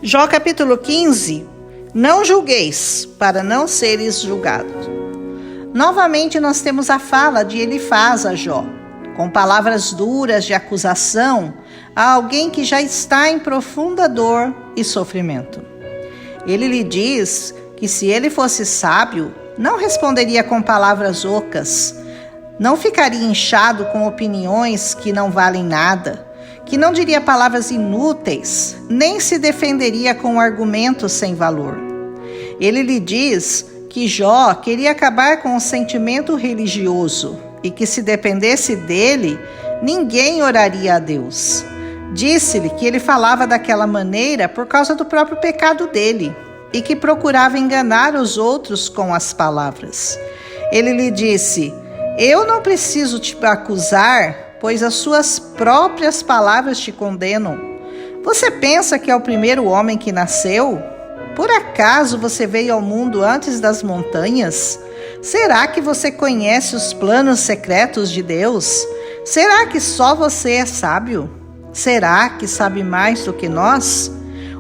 Jó capítulo 15, não julgueis, para não seres julgados. Novamente nós temos a fala de Elifaz a Jó, com palavras duras de acusação a alguém que já está em profunda dor e sofrimento. Ele lhe diz que se ele fosse sábio, não responderia com palavras ocas, não ficaria inchado com opiniões que não valem nada, que não diria palavras inúteis, nem se defenderia com argumentos sem valor. Ele lhe diz que Jó queria acabar com o sentimento religioso e que se dependesse dele, ninguém oraria a Deus. Disse-lhe que ele falava daquela maneira por causa do próprio pecado dele e que procurava enganar os outros com as palavras. Ele lhe disse: eu não preciso te acusar, pois as suas próprias palavras te condenam. Você pensa que é o primeiro homem que nasceu? Por acaso você veio ao mundo antes das montanhas? Será que você conhece os planos secretos de Deus? Será que só você é sábio? Será que sabe mais do que nós?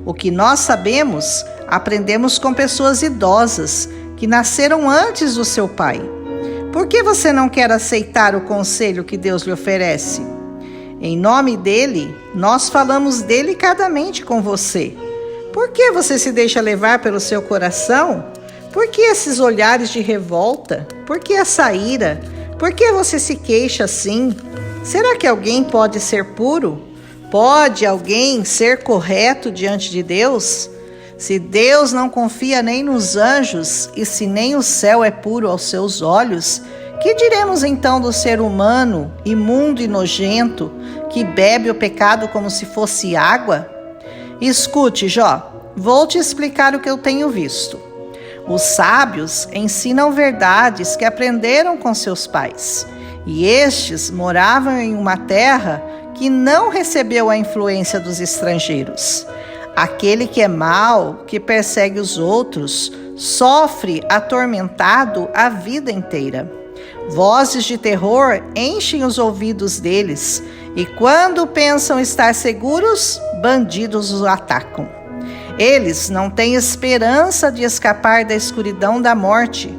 O que nós sabemos, aprendemos com pessoas idosas que nasceram antes do seu pai. Por que você não quer aceitar o conselho que Deus lhe oferece? Em nome dele, nós falamos delicadamente com você. Por que você se deixa levar pelo seu coração? Por que esses olhares de revolta? Por que essa ira? Por que você se queixa assim? Será que alguém pode ser puro? Pode alguém ser correto diante de Deus? Se Deus não confia nem nos anjos e se nem o céu é puro aos seus olhos, que diremos então do ser humano, imundo e nojento, que bebe o pecado como se fosse água? Escute, Jó, vou te explicar o que eu tenho visto. Os sábios ensinam verdades que aprenderam com seus pais, e estes moravam em uma terra que não recebeu a influência dos estrangeiros. Aquele que é mau, que persegue os outros, sofre atormentado a vida inteira. Vozes de terror enchem os ouvidos deles, e quando pensam estar seguros, bandidos os atacam. Eles não têm esperança de escapar da escuridão da morte,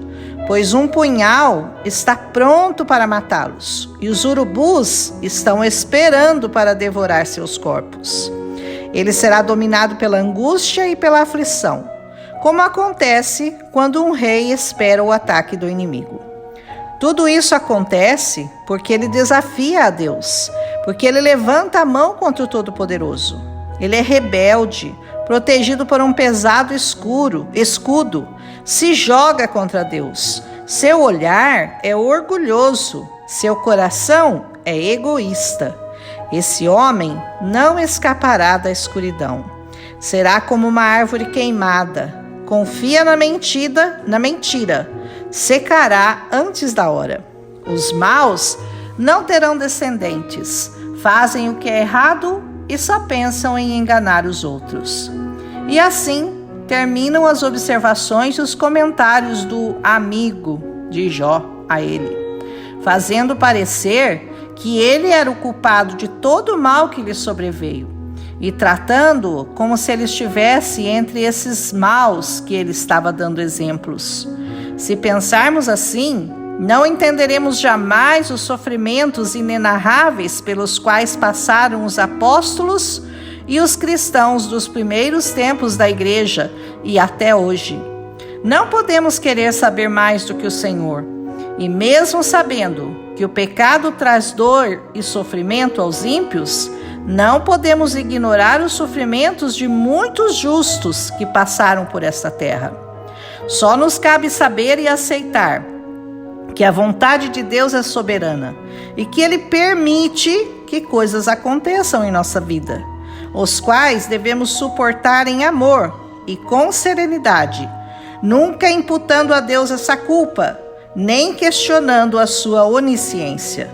pois um punhal está pronto para matá-los, e os urubus estão esperando para devorar seus corpos. Ele será dominado pela angústia e pela aflição, como acontece quando um rei espera o ataque do inimigo. Tudo isso acontece porque ele desafia a Deus, porque ele levanta a mão contra o Todo-Poderoso. Ele é rebelde, protegido por um pesado escudo, se joga contra Deus. Seu olhar é orgulhoso, seu coração é egoísta. Esse homem não escapará da escuridão. Será como uma árvore queimada. Confia na mentira. Secará antes da hora. Os maus não terão descendentes. Fazem o que é errado e só pensam em enganar os outros. E assim terminam as observações e os comentários do amigo de Jó a ele, fazendo parecer que ele era o culpado de todo o mal que lhe sobreveio, e tratando-o como se ele estivesse entre esses maus que ele estava dando exemplos. Se pensarmos assim, não entenderemos jamais os sofrimentos inenarráveis pelos quais passaram os apóstolos e os cristãos dos primeiros tempos da igreja e até hoje. Não podemos querer saber mais do que o Senhor, e mesmo sabendo que o pecado traz dor e sofrimento aos ímpios, não podemos ignorar os sofrimentos de muitos justos que passaram por esta terra. Só nos cabe saber e aceitar que a vontade de Deus é soberana e que Ele permite que coisas aconteçam em nossa vida, os quais devemos suportar em amor e com serenidade, nunca imputando a Deus essa culpa, nem questionando a sua onisciência.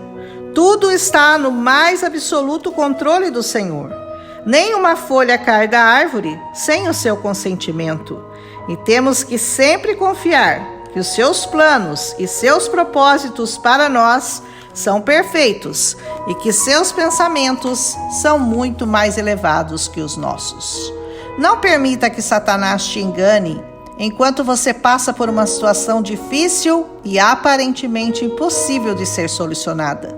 Tudo está no mais absoluto controle do Senhor. Nem uma folha cai da árvore sem o seu consentimento. E temos que sempre confiar que os seus planos e seus propósitos para nós são perfeitos e que seus pensamentos são muito mais elevados que os nossos. Não permita que Satanás te engane enquanto você passa por uma situação difícil e aparentemente impossível de ser solucionada.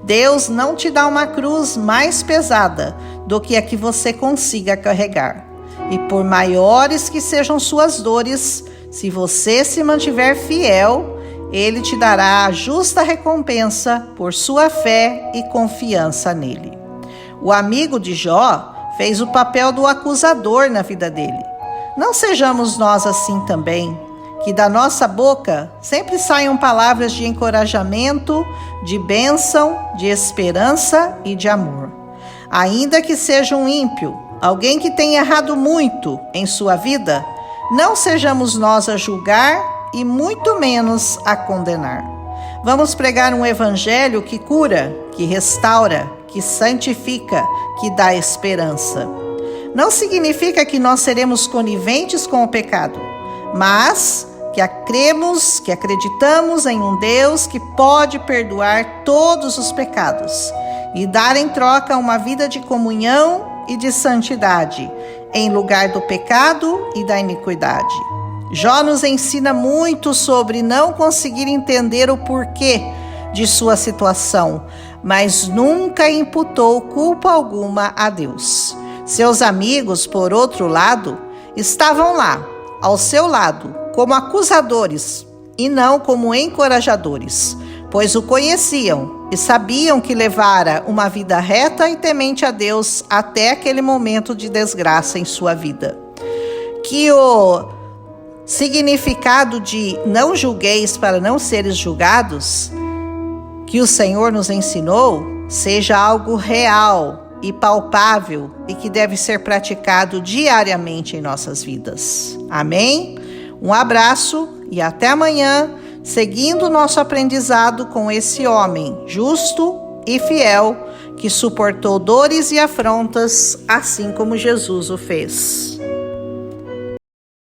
Deus não te dá uma cruz mais pesada do que a que você consiga carregar. E por maiores que sejam suas dores, se você se mantiver fiel, Ele te dará a justa recompensa por sua fé e confiança nele. O amigo de Jó fez o papel do acusador na vida dele. Não sejamos nós assim também, que da nossa boca sempre saiam palavras de encorajamento, de bênção, de esperança e de amor. Ainda que seja um ímpio, alguém que tenha errado muito em sua vida, não sejamos nós a julgar e muito menos a condenar. Vamos pregar um evangelho que cura, que restaura, que santifica, que dá esperança. Não significa que nós seremos coniventes com o pecado, mas que cremos, que acreditamos em um Deus que pode perdoar todos os pecados e dar em troca uma vida de comunhão e de santidade, em lugar do pecado e da iniquidade. Jó nos ensina muito sobre não conseguir entender o porquê de sua situação, mas nunca imputou culpa alguma a Deus. Seus amigos, por outro lado, estavam lá, ao seu lado, como acusadores e não como encorajadores, pois o conheciam e sabiam que levara uma vida reta e temente a Deus até aquele momento de desgraça em sua vida. Que o significado de não julgueis para não seres julgados, que o Senhor nos ensinou, seja algo real e palpável e que deve ser praticado diariamente em nossas vidas. Amém? Um abraço e até amanhã, seguindo o nosso aprendizado com esse homem justo e fiel que suportou dores e afrontas, assim como Jesus o fez.